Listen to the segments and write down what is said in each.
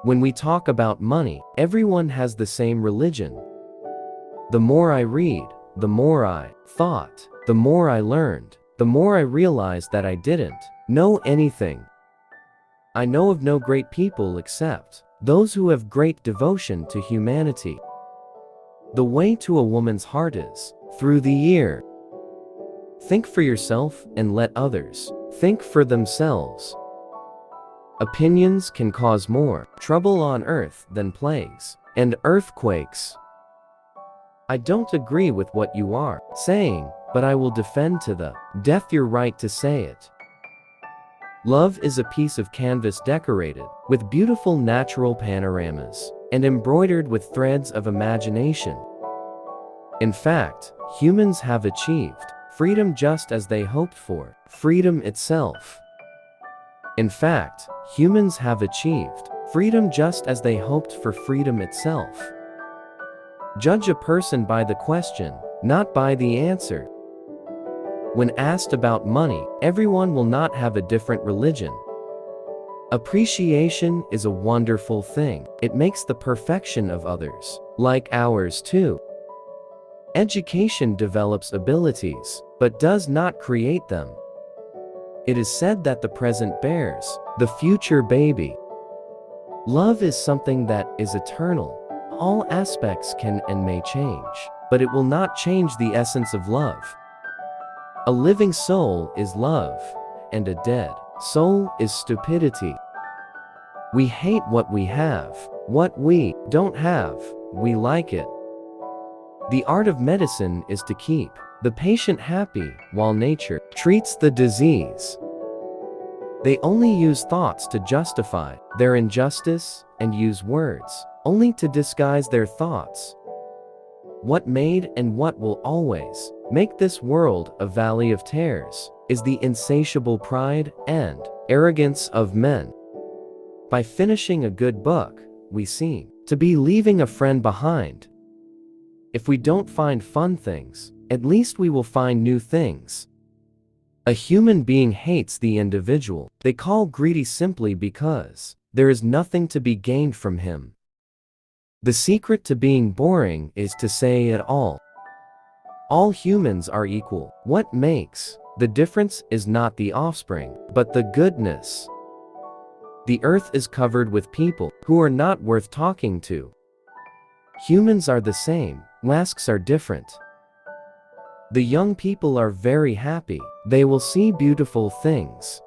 When we talk about money, everyone has the same religion. The more I read, the more I thought, the more I learned, the more I realized that I didn't know anything. I know of no great people except those who have great devotion to humanity. The way to a woman's heart is through the ear. Think for yourself and let others think for themselves. Opinions can cause more trouble on earth than plagues and earthquakes. I don't agree with what you are saying, but I will defend to the death your right to say it. Love is a piece of canvas decorated with beautiful natural panoramas and embroidered with threads of imagination. In fact, humans have achieved freedom just as they hoped for freedom itself. In fact, humans have achieved freedom just as they hoped for freedom itself. Judge a person by the question, not by the answer. When asked about money, everyone will not have a different religion. Appreciation is a wonderful thing. It makes the perfection of others like ours too. Education develops abilities, but does not create them. It is said that the present bears the future baby. Love is something that is eternal. All aspects can and may change, but it will not change the essence of love. A living soul is love, and a dead soul is stupidity. We hate what we have. What we don't have, we like it. The art of medicine is to keep the patient happy, while nature treats the disease. They only use thoughts to justify their injustice and use words only to disguise their thoughts. What made and what will always make this world a valley of tears is the insatiable pride and arrogance of men. By finishing a good book, we seem to be leaving a friend behind. If we don't find fun things, at least we will find new things. A human being hates the individual they call greedy simply because there is nothing to be gained from him. The secret to being boring is to say it all. All humans are equal. What makes the difference is not the offspring, but the goodness. The earth is covered with people who are not worth talking to. Humans are the same, masks are different. The young people are very happy. They will see beautiful things.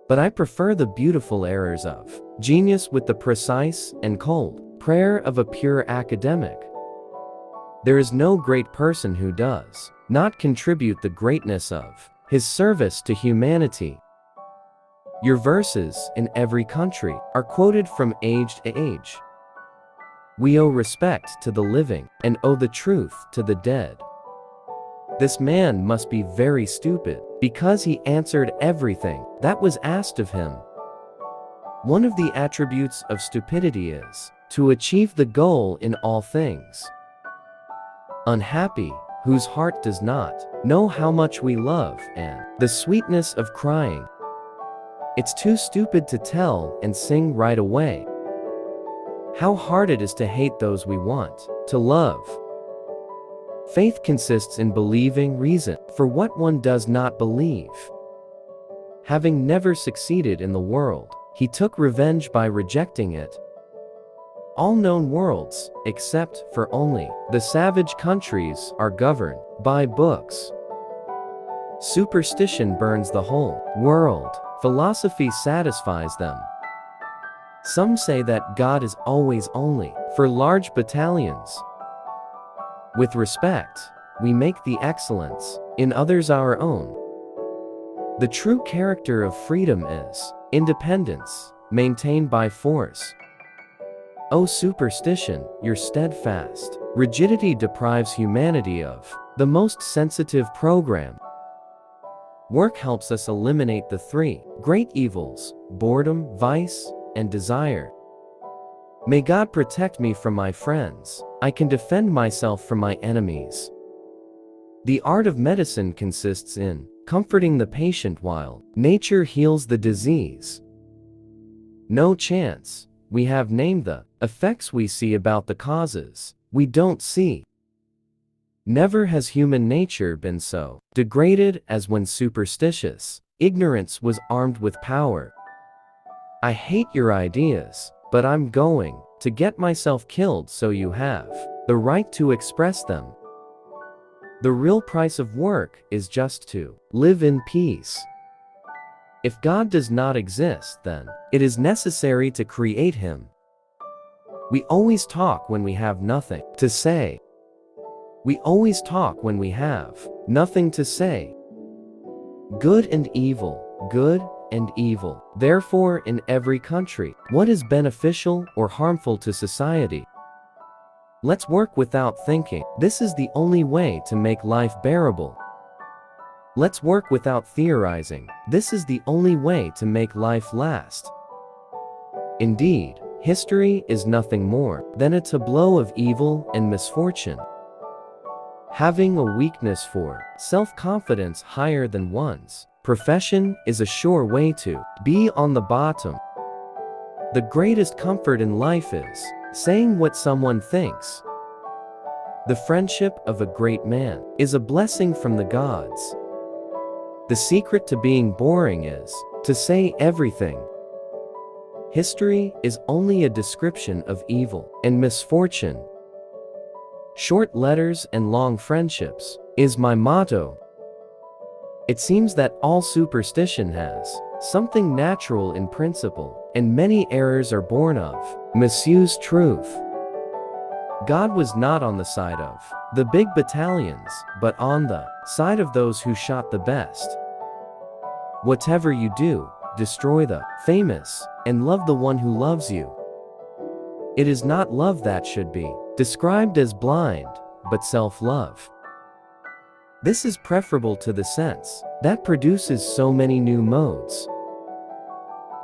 But I prefer the beautiful errors of genius with the precise and cold prayer of a pure academic. There is no great person who does not contribute the greatness of his service to humanity. Your verses in every country are quoted from age to age. We owe respect to the living and owe the truth to the dead. This man must be very stupid because he answered everything that was asked of him. One of the attributes of stupidity is to achieve the goal in all things. Unhappy, whose heart does not know how much we love and the sweetness of crying. It's too stupid to tell and sing right away. How hard it is to hate those we want to love. Faith consists in believing reason for what one does not believe. Having never succeeded in the world, he took revenge by rejecting it. All known worlds, except for only the savage countries, are governed by books. Superstition burns the whole world. Philosophy satisfies them. Some say that God is always only for large battalions. With respect, we make the excellence in others our own. The true character of freedom is independence, maintained by force. O superstition, your steadfast rigidity deprives humanity of the most sensitive program. Work helps us eliminate the three great evils: boredom, vice, and desire. May God protect me from my friends. I can defend myself from my enemies. The art of medicine consists in comforting the patient while nature heals the disease. No chance we have named the effects we see about the causes we don't see. Never has human nature been so degraded as when superstitious ignorance was armed with power. I hate your ideas, but I'm going to get myself killed so you have the right to express them. The real price of work is just to live in peace. If God does not exist, then it is necessary to create him. We always talk when we have nothing to say. We always talk when we have nothing to say. Good and evil, good and evil. Therefore, in every country, what is beneficial or harmful to society? Let's work without thinking. This is the only way to make life bearable. Let's work without theorizing. This is the only way to make life last. Indeed, history is nothing more than a tableau of evil and misfortune. Having a weakness for self-confidence higher than one's profession is a sure way to be on the bottom. The greatest comfort in life is saying what someone thinks. The friendship of a great man is a blessing from the gods. The secret to being boring is to say everything. History is only a description of evil and misfortune. Short letters and long friendships is my motto. It seems that all superstition has something natural in principle, and many errors are born of misused truth. God was not on the side of the big battalions, but on the side of those who shot the best. Whatever you do, destroy the famous, and love the one who loves you. It is not love that should be described as blind, but self-love. This is preferable to the sense that produces so many new modes.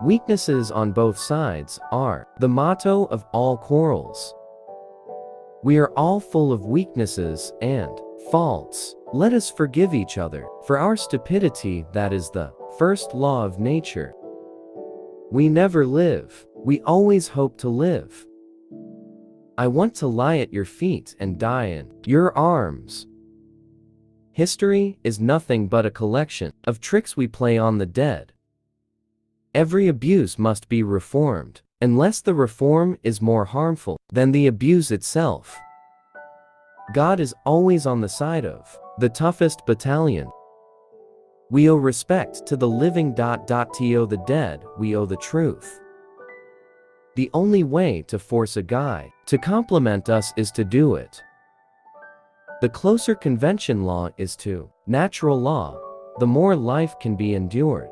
Weaknesses on both sides are the motto of all quarrels. We are all full of weaknesses and faults. Let us forgive each other for our stupidity. That is the first law of nature. We never live, we always hope to live. I want to lie at your feet and die in your arms. History is nothing but a collection of tricks we play on the dead. Every abuse must be reformed, unless the reform is more harmful than the abuse itself. God is always on the side of the toughest battalion. We owe respect to the living. To the dead, we owe the truth. The only way to force a guy to compliment us is to do it. The closer convention law is to natural law, the more life can be endured.